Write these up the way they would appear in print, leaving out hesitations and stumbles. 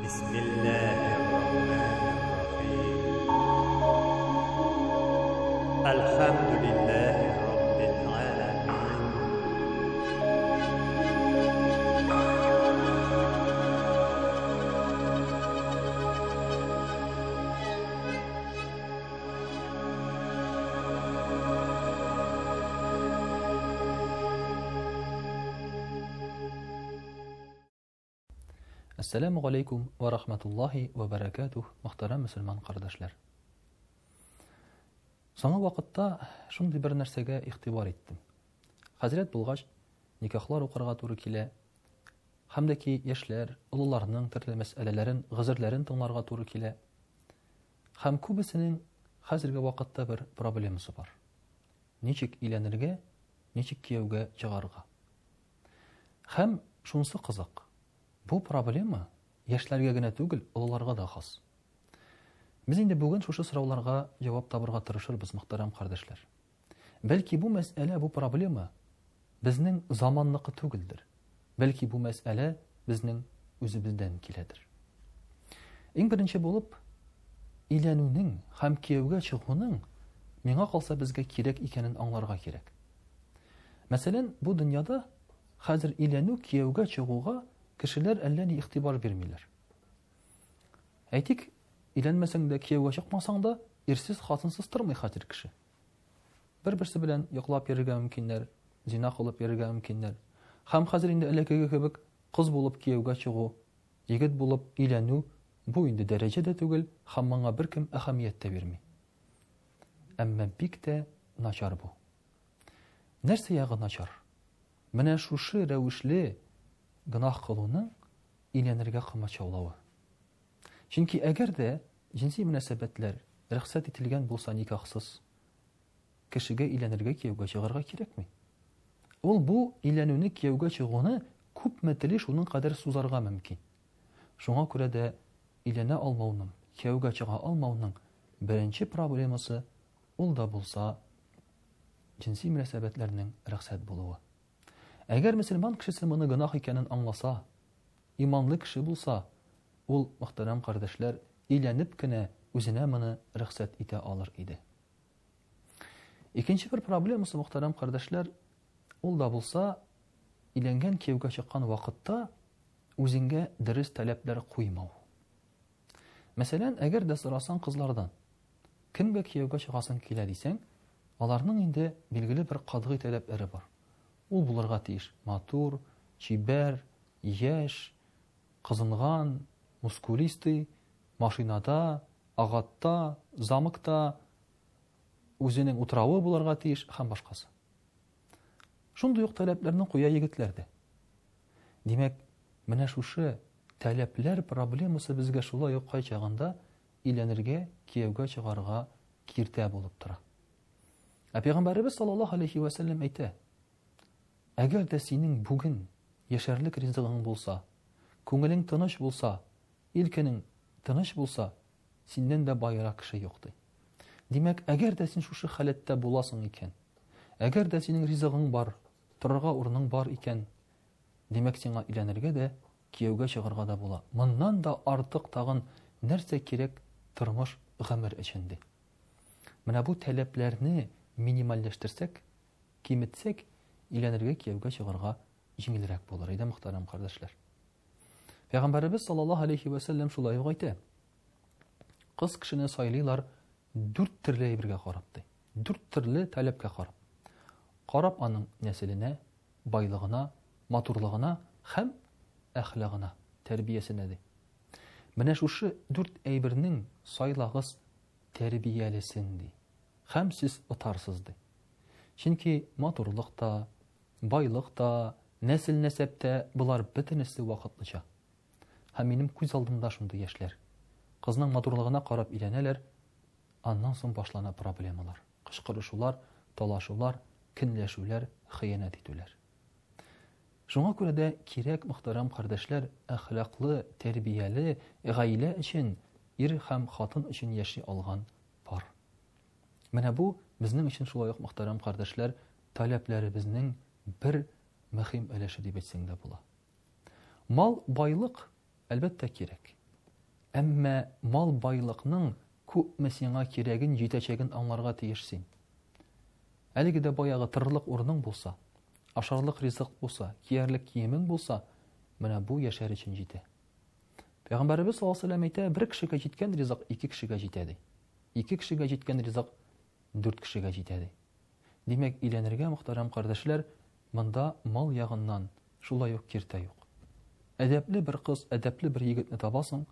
بسم الله الرحمن الرحيم الحمد لله رب العالمين Assalamu alaikum wa rahmatullahi wa barakatuh, muhtaram musulman qardaşlar. Соңгы вакытта шундый бер нәрсәгә игътибар иттем. Хәзрәт булгач, никахлар укырга туры килә. Һәм дә ки яшьләр, улларның төрле мәсьәләләрен, гызырларын тыңларга туры килә. Һәм күбесенең хәзерге вакытта бер проблемасы бар. Ничек өйләнергә, ничек кияүгә чыгарга. Һәм шунысы кызык. Бу проблема яшьләргә генә түгел, олыларга да хас. Без инде бүген шушы сорауларга җавап табырга тырышырбыз, мөхтәрәм кардәшләр. Бәлки бу мәсьәлә, бу проблема безнең заманныкы түгелдер. Бәлки бу мәсьәлә безнең үзебездән киләдер. Иң беренче булып, өйләнүнең һәм кияүгә чыгуның миңа калса безгә кирәк икәнен аңларга кирәк. Мәсәлән, бу дөньяда хәзер өйләнү, кияүгә чыгуга кешеләр әллә ни игътибар бирмиләр. Әйтик, өйләнмәсәң дә, кияүгә чыкмасаң да, ирсез, хатынсыз тормый хәзер кеше. Бер-берсе белән йоклап йөрергә мөмкиннәр, зина кылып йөрергә мөмкиннәр. Һәм хәзер инде элекеге кебек кыз булып кияүгә чыгу, егет булып өйләнү бу инде дәрәҗәдә түгел, һәм моңа беркем әһәмият тә бирми. Әмма бик тә начар бу. Нәрсә ягы начар? Менә шушы рәвешле гынах кылуның өйләнергә кымачаулавы. Чөнки әгәр дә җинси мөнәсәбәтләр рөхсәт ителгән булса никахсыз, кешегә өйләнергә, кияүгә чыгарга кирәкми. Ул бу өйләнүне, кияүгә чыгуны күпме теле шуның кадәр сузарга мөмкин. Шуңа күрә дә өйләнә алмауның, кияүгә чыга алмауның беренче проблемасы ул да булса җинси мөнәсәбәтләрнең рөхсәт булуы. Әгәр мөселман кешесе моны гынах икәнен аңласа, иманлы кеше булса, ул, мөхтәрәм кардәшләр, өйләнеп кенә үзенә моны рөхсәт итә алыр иде. Икенче бер проблемасы, мөхтәрәм кардәшләр, ул да булса, өйләнгән, кияүгә чыккан вакытта үзеңгә дөрес таләпләр куймау. Мәсәлән, әгәр дә сорасаң кызлардан, кемгә кияүгә чыгасың килә дисәң, аларның инде билгеле бер катгый таләпләре бар. Ул булырга тиеш матур, чибәр, яшь, кызынган, мускулистый, машинада, агатта, замыкта, үзенең утравы булырга тиеш һәм башкасы. Шундый ук таләпләрне куя егетләр дә. Димәк, менә шушы таләпләр проблемасы безгә шулай ук кай чагында өйләнергә, кияүгә чыгарга киртә булып тора. Пәйгамбәрбез саллаллаһу алейхи ва саллям әйтә: әгәр дә синең бүген яшәрлек ризыгың булса, күңелең тыныч булса, илкенең тыныч булса, синнән дә байрак кеше юк ди. Димәк, әгәр дә син шушы халәттә буласың икән, әгәр дә синең ризыгың бар, торырга урының бар икән, димәк, сиңа өйләнергә дә, кияүгә чыгарга да була. Моннан да артык тагын нәрсә кирәк тормыш, гомер өчен ди. Менә бу таләпләрне минимальләштерсәк, киметсәк, өйләнергә, кияүгә чыгарга җиңелрәк булыр иде, мөхтәрәм кардәшләр. Пәйгамбәрбез саллаллаһу алейхи ва саллям шулай ук әйтә: кыз кешене сайлыйлар 4 төрле әйбергә карап ди. 4 төрле таләпкә карап. Карап аның нәселенә, байлыгына, матурлыгына һәм әхлагына, тәрбиясенә ди. Менә шушы 4 әйбернең сайлагыз тәрбиялесен ди. Һәм сез отарсыз ди. Чөнки матурлыкта, байлыкта, нәсел-нәсәптә булар бөтенесе вакытлыча. Һәм минем күз алдымда шундый яшьләр. Кызның матурлыгына карап өйләнәләр, аннан соң башлана проблемалар. Кычкырышулар, талашулар, көнләшүләр, хыянат итүләр. Шуңа күрә дә кирәк, мөхтәрәм кардәшләр, әхлаклы, тәрбияле гаилә өчен, ир һәм хатын өчен яши алган пар. Менә бу безнең өчен шулай ук, мөхтәрәм кардәшләр, таләпләребезнең бер мөһим өлеше дип әйтсәң дә була. Мал, байлык әлбәттә кирәк. Әмма мал байлыкның күпме сиңа кирәген, җитәчәген аңларга тиешсең. Әлеге дә баягы тырлык урының булса, ашарлык ризык булса, киярлек киемең булса, менә бу яшәр өчен җитә. Пәйгамбәрбез саллаллаһу алейһи ва сәллям әйтә, бер кешегә җиткән ризык 2 кешегә җитә ди. 2 кешегә җиткән ризык 4 кешегә җитә ди. Димәк, иләнергә мөхтәрәм кардәшләр, монда мал ягыннан шулай ук киртә юк. Әдәпле бер кыз, әдәпле бер егетне табасың,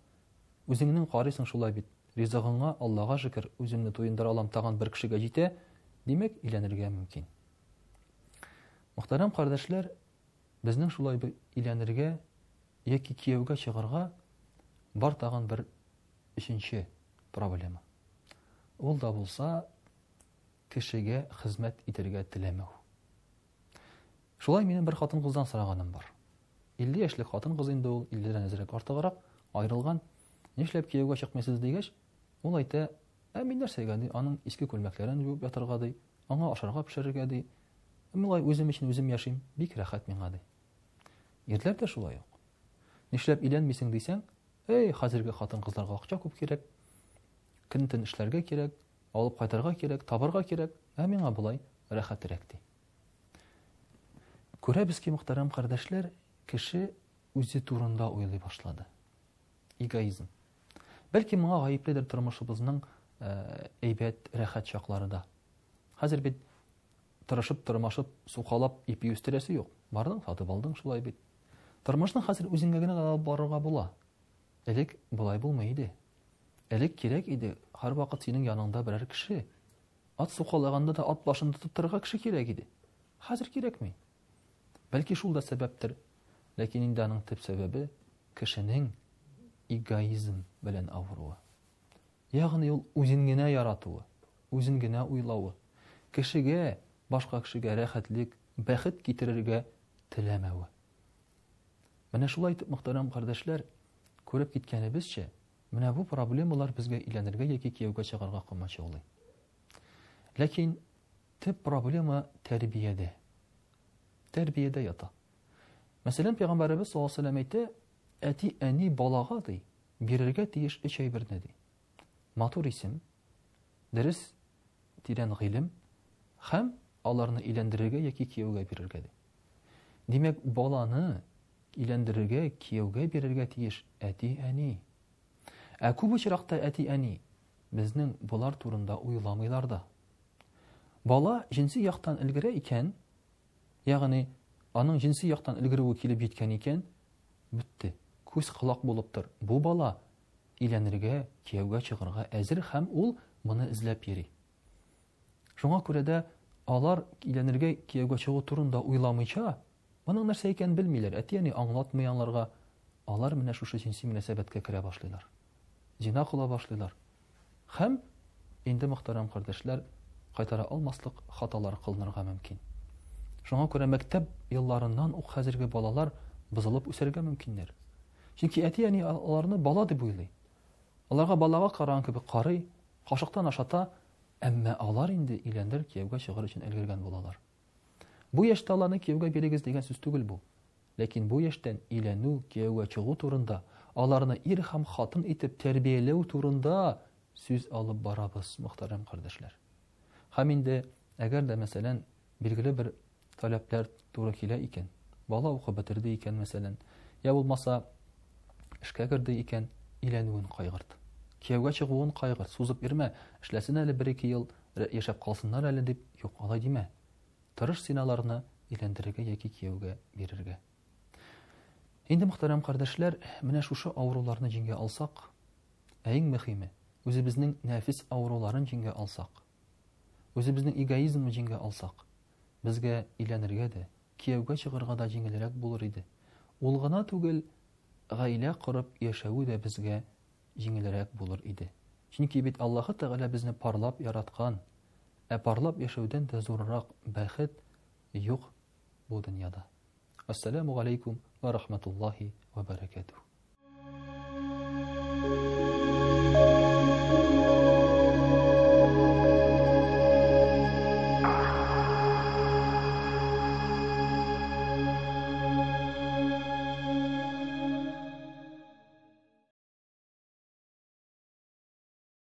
үзеңнең карыйсың шулай бит. Ризыгыңа Аллаһка шөкер, үземне туендыра алам, тагын бер кешегә җитә. Димәк, иләнергә мөмкин. Мөхтәрәм кардәшләр, безнең шулай иләнергә яки кияүгә чыгарга бар тагын бер өченче проблема. Ул да булса, кешегә хезмәт итәргә теләмәү. Шулай минем бер хатын-кыздан сораганым бар. 50 яшьлек хатын-кыз инде ул, 50-дән әзрәк артыграк, аерылган. Нишләп кияүгә чыкмыйсыз дигәч, ул әйтә, мин нәрсәгә ди, аның иске күлмәкләрен юып ятарга ди, аңа ашарга пешерергә ди. Милай үзем өчен үзем яшим, бик рәхәт миңа ди. Ирләр дә шулай ук. Нишләп иләнмисең дисәң, хәзерге хатын-кызларга акча күп кирәк, көн-төн эшләргә кирәк, алып кайтарга кирәк, табарга кирәк, миңа булай рәхәтрәк ди. Күрәбез ки, мөхтәрәм кардәшләр, кеше үзе турында уйлый башлады. Эгоизм. Бәлки моңа гаепледер тормышыбызның әйбәт, рәхәт чаклары да. Хәзер бит тырышып, тырмашып, сукалап, ипи үстерәсе юк. Бардың, сатып алдың шулай бит. Тормышның хәзер үзеңгә генә алып барырга була. Элек булай булмый иде. Элек кирәк иде, һәр вакыт синең яныңда берәр кеше. Ат сукалаганда да ат башын тотып торырга кеше кирәк иде. Хәзер кирәкми. Бәлки шул да сәбәптер. Ләкин инде аның төп сәбәбе кешенең эгоизм белән авыруы. Ягъни ул үзен генә яратуы, үзен генә уйлавы. Кешегә, башка кешегә рәхәтлек, бәхет китерергә теләмәве. Менә шулай итеп, мөхтәрәм кардәшләр, күреп киткәнебезчә, менә бу проблемалар безгә иләнергә яки кияүгә чыгарга кылмачаулый. Ләкин төп проблема тәрбиядә. Тәрбиядә ята. Мәсәлән, Пәйгамбәрбез саллаллаһу алейһи ва сәллям әйтә, әти-әни балага ди, бирергә тиеш 3 әйберне ди. Матур исем, дөрес тирән гыйлем һәм аларны иләндерергә яки кияүгә бирергә ди. Димәк, баланы иләндерергә, кияүгә бирергә тиеш әти-әни. Күп очракта әти-әни безнең булар турында уйламыйлар да. Бала җинси яктан өлгерә икән, ягъни аның җинси яктан өлгерүе килеп җиткән икән, бетте. Күз кылак булып тор. Бу бала иләнергә, кияүгә чыгарга әзер һәм ул моны эзләп йөри. Шуңа күрә дә алар иләнергә, кияүгә чыгу турында уйламыйча, моның нәрсә икәнен белмиләр. Әти-әни аңлатмый аларга. Алар менә шушы җинси мөнәсәбәткә керә башлыйлар. Зина кыла башлыйлар. Һәм инде мөхтәрәм кардәшләр, кайтара алмаслык хаталар кылынырга мөмкин. Шуңа күрә мәктәп елларыннан ук хәзерге балалар бузылып үсәргә мөмкиннәр. Чөнки әти-әни аларны бала дип уйлый. Аларга балага караган кебек карый, кашыктан ашата, әмма алар инде иләндер, кияүгә чыгар өчен өлгергән булалар. Бу яшьтә аларны кияүгә бирегез дигән сүз түгел бу. Ләкин бу яшьтән иләнү, кияүгә чыгу турында, аларны ир һәм хатын итеп тәрбияләү турында сүз алып барабыз, мөхтәрәм кардәшләр. Һәм инде әгәр дә мәсәлән билгеле бер таләпләр туры килә икән, бала укып бетерде икән мәсәлән, я булмаса эшкә керде икән, иләнүен кайгырт. Кияүгә чыгуын кайгырт, сузып йөрмә, эшләсен әле 1-2 ел яшәп калсыннар әле дип, юк, алай димә. Тырыш синаларны иләндерергә яки кияүгә бирергә. Инде мөхтәрәм кардәшләр, менә шушы авыруларны җиңгә алсак, иң мөһиме, үзебезнең нәфис авыруларын җиңгә алсак, үзебезнең эгоизмны җиңгә алсак, безгә иләнергә дә, кияүгә чыгарга да җиңелрәк булыр иде. Ул гына түгел, гаилә корып яшәү дә безгә җиңелрәк булыр иде. Чөнки бит Аллаһ Тәгалә безне парлап яраткан, парлап яшәүдән дә зуррак бәхет юк бу дөньяда. Ассаламу алейкум ва рахматуллаһи ва баракатуһ.